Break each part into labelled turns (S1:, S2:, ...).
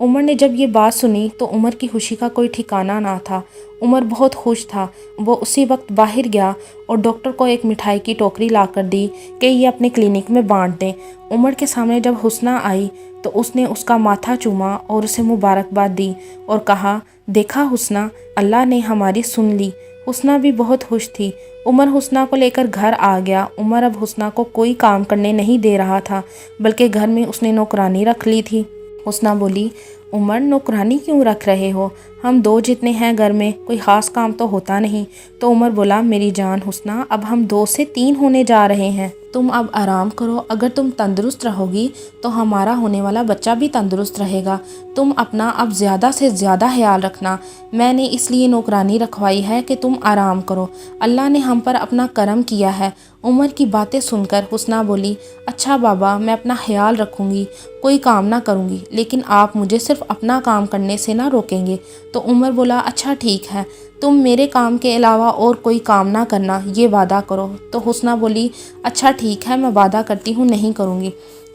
S1: عمر نے جب یہ بات سنی تو عمر کی خوشی کا کوئی ٹھکانہ نہ تھا۔ عمر بہت خوش تھا۔ وہ اسی وقت باہر گیا اور ڈاکٹر کو ایک مٹھائی کی ٹوکری لا کر دی کہ یہ اپنے کلینک میں بانٹ دیں۔ عمر کے سامنے جب حسنہ آئی تو اس نے اس کا ماتھا چوما اور اسے مبارکباد دی اور کہا، دیکھا حسنہ، اللہ نے ہماری سن لی۔ حسنہ بھی بہت خوش تھی۔ عمر حسنہ کو لے کر گھر آ گیا۔ عمر اب حسنہ کو کوئی کام کرنے نہیں دے رہا تھا، بلکہ گھر میں اس نے نوکرانی رکھ لی تھی۔ حسنہ بولی، عمر نوکرانی کیوں رکھ رہے ہو؟ ہم دو جتنے ہیں گھر میں، کوئی خاص کام تو ہوتا نہیں۔ تو عمر بولا، میری جان حسنہ، اب ہم 2 سے 3 ہونے جا رہے ہیں۔ تم اب آرام کرو۔ اگر تم تندرست رہو گی تو ہمارا ہونے والا بچہ بھی تندرست رہے گا۔ تم اپنا اب زیادہ سے زیادہ خیال رکھنا۔ میں نے اس لیے نوکرانی رکھوائی ہے کہ تم آرام کرو۔ اللہ نے ہم پر اپنا کرم کیا ہے۔ عمر کی باتیں سن کر حسنہ بولی، اچھا بابا، میں اپنا خیال رکھوں گی، کوئی کام نہ کروں گی، لیکن آپ مجھے صرف اپنا کام کرنے سے نہ روکیں گے۔ تو عمر بولا، اچھا ٹھیک ہے، تم میرے کام کے علاوہ اور کوئی کام نہ کرنا، یہ وعدہ کرو۔ تو حسنہ بولی، اچھا ٹھیک ہے، میں وعدہ کرتی ہوں نہیں کروں گی۔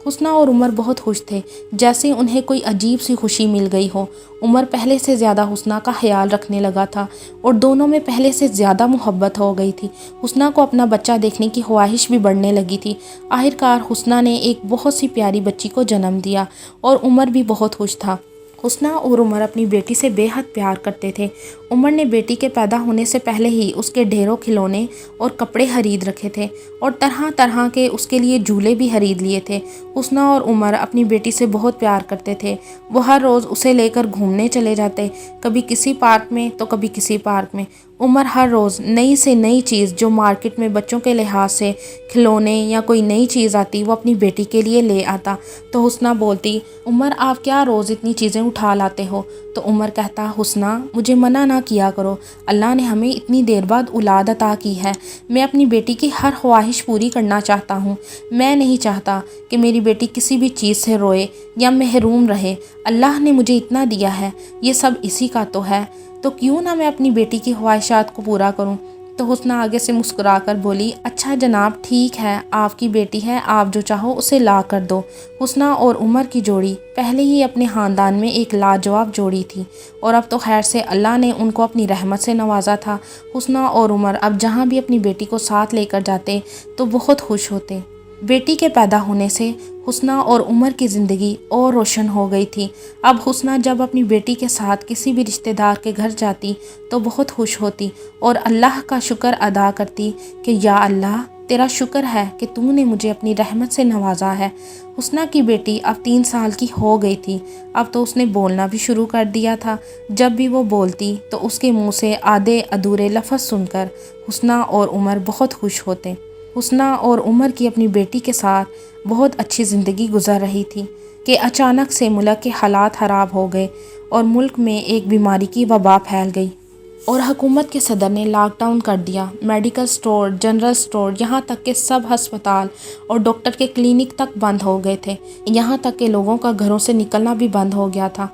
S1: حسنہ اور عمر بہت خوش تھے، جیسے انہیں کوئی عجیب سی خوشی مل گئی ہو۔ عمر پہلے سے زیادہ حسنہ کا خیال رکھنے لگا تھا اور دونوں میں پہلے سے زیادہ محبت ہو گئی تھی۔ حسنہ کو اپنا بچہ دیکھنے کی خواہش بھی بڑھنے لگی تھی۔ آخرکار حسنہ نے ایک بہت سی پیاری بچی کو جنم دیا اور عمر بھی بہت خوش تھا۔ حسنہ اور عمر اپنی بیٹی سے بے حد پیار کرتے تھے۔ عمر نے بیٹی کے پیدا ہونے سے پہلے ہی اس کے ڈھیروں کھلونے اور کپڑے خرید رکھے تھے اور طرح طرح کے اس کے لیے جھولے بھی خرید لیے تھے۔ حسنہ اور عمر اپنی بیٹی سے بہت پیار کرتے تھے۔ وہ ہر روز اسے لے کر گھومنے چلے جاتے، کبھی کسی پارک میں تو کبھی کسی پارک میں۔ عمر ہر روز نئی سے نئی چیز جو مارکیٹ میں بچوں کے لحاظ سے کھلونے یا کوئی نئی چیز آتی وہ اپنی بیٹی کے لیے لے آتا۔ تو حسنہ بولتی، عمر آپ کیا روز اتنی چیزیں اٹھا لاتے ہو؟ تو عمر کہتا، حسنہ مجھے منع نہ کیا کرو، اللہ نے ہمیں اتنی دیر بعد اولاد عطا کی ہے، میں اپنی بیٹی کی ہر خواہش پوری کرنا چاہتا ہوں۔ میں نہیں چاہتا کہ میری بیٹی کسی بھی چیز سے روئے یا محروم رہے۔ اللہ نے مجھے اتنا دیا ہے، یہ سب اسی کا تو ہے، تو کیوں نہ میں اپنی بیٹی کی خواہشات کو پورا کروں۔ تو حسنہ آگے سے مسکرا کر بولی، اچھا جناب، ٹھیک ہے، آپ کی بیٹی ہے، آپ جو چاہو اسے لا کر دو۔ حسنہ اور عمر کی جوڑی پہلے ہی اپنے خاندان میں ایک لاجواب جوڑی تھی اور اب تو خیر سے اللہ نے ان کو اپنی رحمت سے نوازا تھا۔ حسنہ اور عمر اب جہاں بھی اپنی بیٹی کو ساتھ لے کر جاتے تو بہت خوش ہوتے۔ بیٹی کے پیدا ہونے سے حسنہ اور عمر کی زندگی اور روشن ہو گئی تھی۔ اب حسنہ جب اپنی بیٹی کے ساتھ کسی بھی رشتہ دار کے گھر جاتی تو بہت خوش ہوتی اور اللہ کا شکر ادا کرتی کہ یا اللہ، تیرا شکر ہے کہ تو نے مجھے اپنی رحمت سے نوازا ہے۔ حسنہ کی بیٹی اب 3 سال کی ہو گئی تھی۔ اب تو اس نے بولنا بھی شروع کر دیا تھا۔ جب بھی وہ بولتی تو اس کے منہ سے آدھے ادھورے لفظ سن کر حسنہ اور عمر بہت خوش ہوتے۔ حسنہ اور عمر کی اپنی بیٹی کے ساتھ بہت اچھی زندگی گزر رہی تھی کہ اچانک سے ملک کے حالات خراب ہو گئے اور ملک میں ایک بیماری کی وبا پھیل گئی اور حکومت کے صدر نے لاک ڈاؤن کر دیا۔ میڈیکل سٹور، جنرل سٹور، یہاں تک کہ سب ہسپتال اور ڈاکٹر کے کلینک تک بند ہو گئے تھے۔ یہاں تک کہ لوگوں کا گھروں سے نکلنا بھی بند ہو گیا تھا۔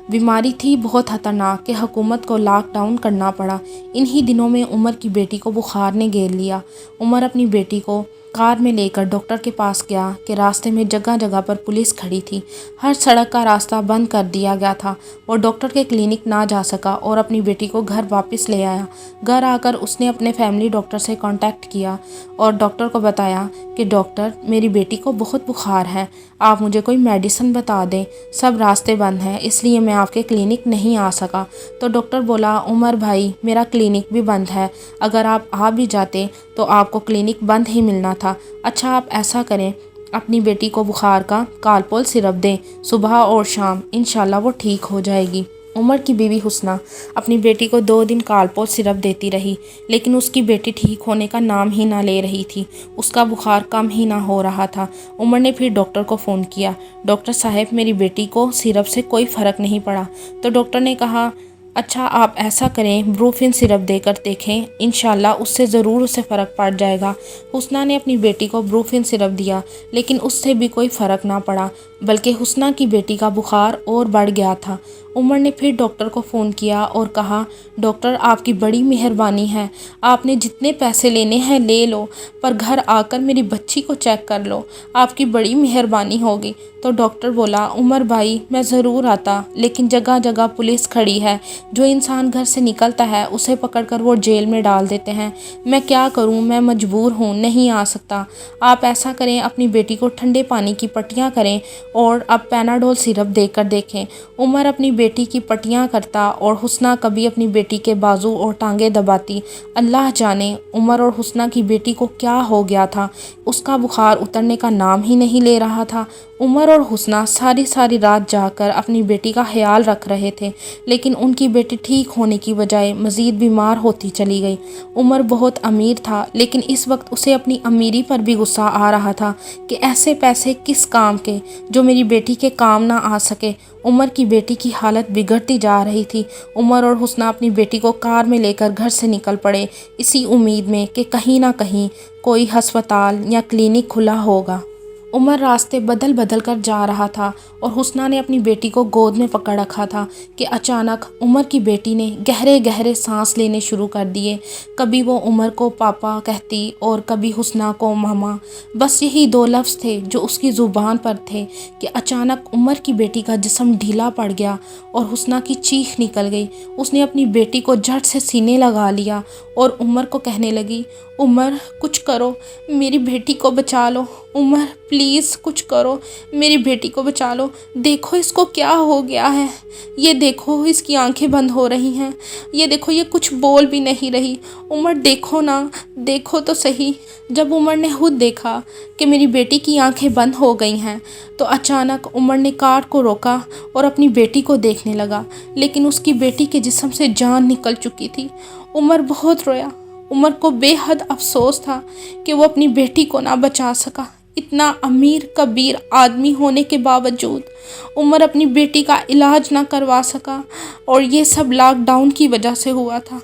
S1: بیماری تھی بہت خطرناک کہ حکومت کو لاک ڈاؤن کرنا پڑا۔ انہی دنوں میں عمر کی بیٹی کو بخار نے گھیر لیا۔ عمر اپنی بیٹی کو کار میں لے کر ڈاکٹر کے پاس گیا کہ راستے میں جگہ جگہ پر پولیس کھڑی تھی، ہر سڑک کا راستہ بند کر دیا گیا تھا۔ وہ ڈاکٹر کے کلینک نہ جا سکا اور اپنی بیٹی کو گھر واپس لے آیا۔ گھر آ کر اس نے اپنے فیملی ڈاکٹر سے کانٹیکٹ کیا اور ڈاکٹر کو بتایا کہ ڈاکٹر، میری بیٹی کو بہت بخار ہے، آپ مجھے کوئی میڈیسن بتا دیں، سب راستے بند ہیں، اس لیے میں آپ کے کلینک نہیں آ سکا۔ تو ڈاکٹر بولا، عمر بھائی، میرا کلینک بھی بند ہے، اگر آپ آ بھی جاتے تو آپ کو کلینک بند ہی ملنا تھا۔ اچھا آپ ایسا کریں، اپنی بیٹی کو بخار کا کالپول سرپ دیں، صبح اور شام، انشاءاللہ وہ ٹھیک ہو جائے گی۔ عمر کی بیوی حسنہ اپنی بیٹی کو 2 دن کالپول سرپ دیتی رہی، لیکن اس کی بیٹی ٹھیک ہونے کا نام ہی نہ لے رہی تھی، اس کا بخار کم ہی نہ ہو رہا تھا۔ عمر نے پھر ڈاکٹر کو فون کیا، ڈاکٹر صاحب، میری بیٹی کو سرپ سے کوئی فرق نہیں پڑا۔ تو ڈاکٹر نے کہا، اچھا آپ ایسا کریں، بروفن سرپ دے کر دیکھیں، انشاءاللہ اس سے ضرور اسے فرق پڑ جائے گا۔ حسنہ نے اپنی بیٹی کو بروفن سرپ دیا لیکن اس سے بھی کوئی فرق نہ پڑا، بلکہ حسنہ کی بیٹی کا بخار اور بڑھ گیا تھا۔ عمر نے پھر ڈاکٹر کو فون کیا اور کہا، ڈاکٹر آپ کی بڑی مہربانی ہے، آپ نے جتنے پیسے لینے ہیں لے لو، پر گھر آ کر میری بچی کو چیک کر لو، آپ کی بڑی مہربانی ہوگی۔ تو ڈاکٹر بولا، عمر بھائی میں ضرور آتا، لیکن جگہ جگہ پولیس کھڑی ہے، جو انسان گھر سے نکلتا ہے اسے پکڑ کر وہ جیل میں ڈال دیتے ہیں، میں کیا کروں، میں مجبور ہوں، نہیں آ سکتا۔ آپ ایسا کریں، اپنی بیٹی کو ٹھنڈے پانی کی پٹیاں کریں اور اب پیناڈول سرپ دے کر دیکھیں۔ عمر اپنی بیٹی کی پٹیاں کرتا اور حسنہ کبھی اپنی بیٹی کے بازو اور ٹانگیں دباتی۔ اللہ جانے عمر اور حسنہ کی بیٹی کو کیا ہو گیا تھا، اس کا بخار اترنے کا نام ہی نہیں لے رہا تھا۔ عمر اور حسنہ ساری رات جا کر اپنی بیٹی کا خیال رکھ رہے تھے، لیکن ان کی بیٹی ٹھیک ہونے کی بجائے مزید بیمار ہوتی چلی گئی۔ عمر بہت امیر تھا، لیکن اس وقت اسے اپنی امیری پر بھی غصہ آ رہا تھا کہ ایسے پیسے کس کام کے جو میری بیٹی کے کام نہ آ سکے۔ عمر کی بیٹی کی حالت بگڑتی جا رہی تھی۔ عمر اور حسنہ اپنی بیٹی کو کار میں لے کر گھر سے نکل پڑے، اسی امید میں کہ کہیں نہ کہیں کوئی ہسپتال یا کلینک کھلا ہوگا۔ عمر راستے بدل کر جا رہا تھا اور حسنہ نے اپنی بیٹی کو گود میں پکڑ رکھا تھا کہ اچانک عمر کی بیٹی نے گہرے سانس لینے شروع کر دیے۔ کبھی وہ عمر کو پاپا کہتی اور کبھی حسنہ کو ماما، بس یہی دو لفظ تھے جو اس کی زبان پر تھے کہ اچانک عمر کی بیٹی کا جسم ڈھیلا پڑ گیا اور حسنہ کی چیخ نکل گئی۔ اس نے اپنی بیٹی کو جھٹ سے سینے لگا لیا اور عمر کو کہنے لگی، عمر کچھ کرو، میری بیٹی کو بچا لو، عمر پلیز کچھ کرو، میری بیٹی کو بچا لو، دیکھو اس کو کیا ہو گیا ہے، یہ دیکھو اس کی آنکھیں بند ہو رہی ہیں، یہ دیکھو یہ کچھ بول بھی نہیں رہی، عمر دیکھو نا، دیکھو تو صحیح۔ جب عمر نے خود دیکھا کہ میری بیٹی کی آنکھیں بند ہو گئی ہیں تو اچانک عمر نے کار کو روکا اور اپنی بیٹی کو دیکھنے لگا، لیکن اس کی بیٹی کے جسم سے جان نکل چکی تھی۔ عمر بہت رویا۔ عمر کو بے حد افسوس تھا کہ وہ اپنی بیٹی کو نہ بچا سکا۔ اتنا امیر کبیر آدمی ہونے کے باوجود عمر اپنی بیٹی کا علاج نہ کروا سکا، اور یہ سب لاک ڈاؤن کی وجہ سے ہوا تھا۔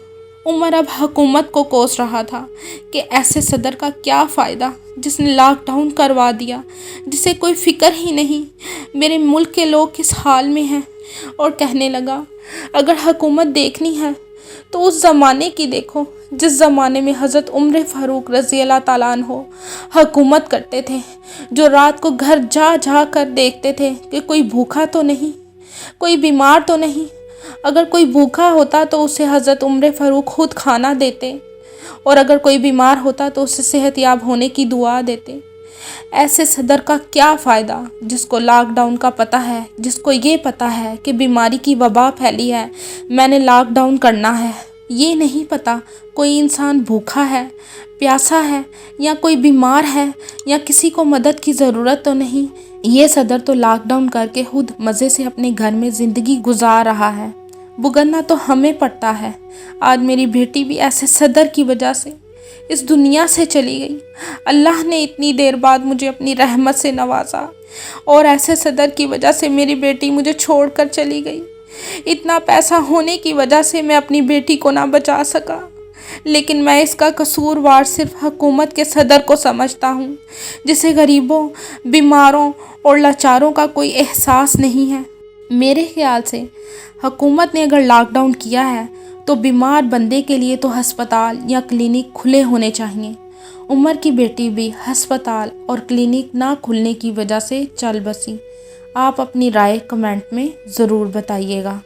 S1: عمر اب حکومت کو کوس رہا تھا کہ ایسے صدر کا کیا فائدہ جس نے لاک ڈاؤن کروا دیا، جسے کوئی فکر ہی نہیں میرے ملک کے لوگ کس حال میں ہیں۔ اور کہنے لگا، اگر حکومت دیکھنی ہے تو اس زمانے کی دیکھو جس زمانے میں حضرت عمر فاروق رضی اللہ تعالیٰ عنہ حکومت کرتے تھے، جو رات کو گھر جا کر دیکھتے تھے کہ کوئی بھوکا تو نہیں، کوئی بیمار تو نہیں۔ اگر کوئی بھوکا ہوتا تو اسے حضرت عمر فاروق خود کھانا دیتے، اور اگر کوئی بیمار ہوتا تو اسے صحت یاب ہونے کی دعا دیتے۔ ایسے صدر کا کیا فائدہ جس کو لاک ڈاؤن کا پتہ ہے، جس کو یہ پتہ ہے کہ بیماری کی وبا پھیلی ہے، میں نے لاک ڈاؤن کرنا ہے۔ یہ نہیں پتہ کوئی انسان بھوکا ہے، پیاسا ہے، یا کوئی بیمار ہے، یا کسی کو مدد کی ضرورت تو نہیں۔ یہ صدر تو لاک ڈاؤن کر کے خود مزے سے اپنے گھر میں زندگی گزار رہا ہے، بھگتنا تو ہمیں پڑتا ہے۔ آج میری بیٹی بھی ایسے صدر کی وجہ سے اس دنیا سے چلی گئی۔ اللہ نے اتنی دیر بعد مجھے اپنی رحمت سے نوازا، اور ایسے صدر کی وجہ سے میری بیٹی مجھے چھوڑ کر چلی گئی۔ اتنا پیسہ ہونے کی وجہ سے میں اپنی بیٹی کو نہ بچا سکا، لیکن میں اس کا قصوروار صرف حکومت کے صدر کو سمجھتا ہوں، جسے غریبوں، بیماروں اور لاچاروں کا کوئی احساس نہیں ہے۔ میرے خیال سے حکومت نے اگر لاک ڈاؤن کیا ہے تو بیمار بندے کے لیے تو ہسپتال یا کلینک کھلے ہونے چاہیے۔ عمر کی بیٹی بھی ہسپتال اور کلینک نہ کھلنے کی وجہ سے چل بسی۔ آپ اپنی رائے کمنٹ میں ضرور بتائیے گا۔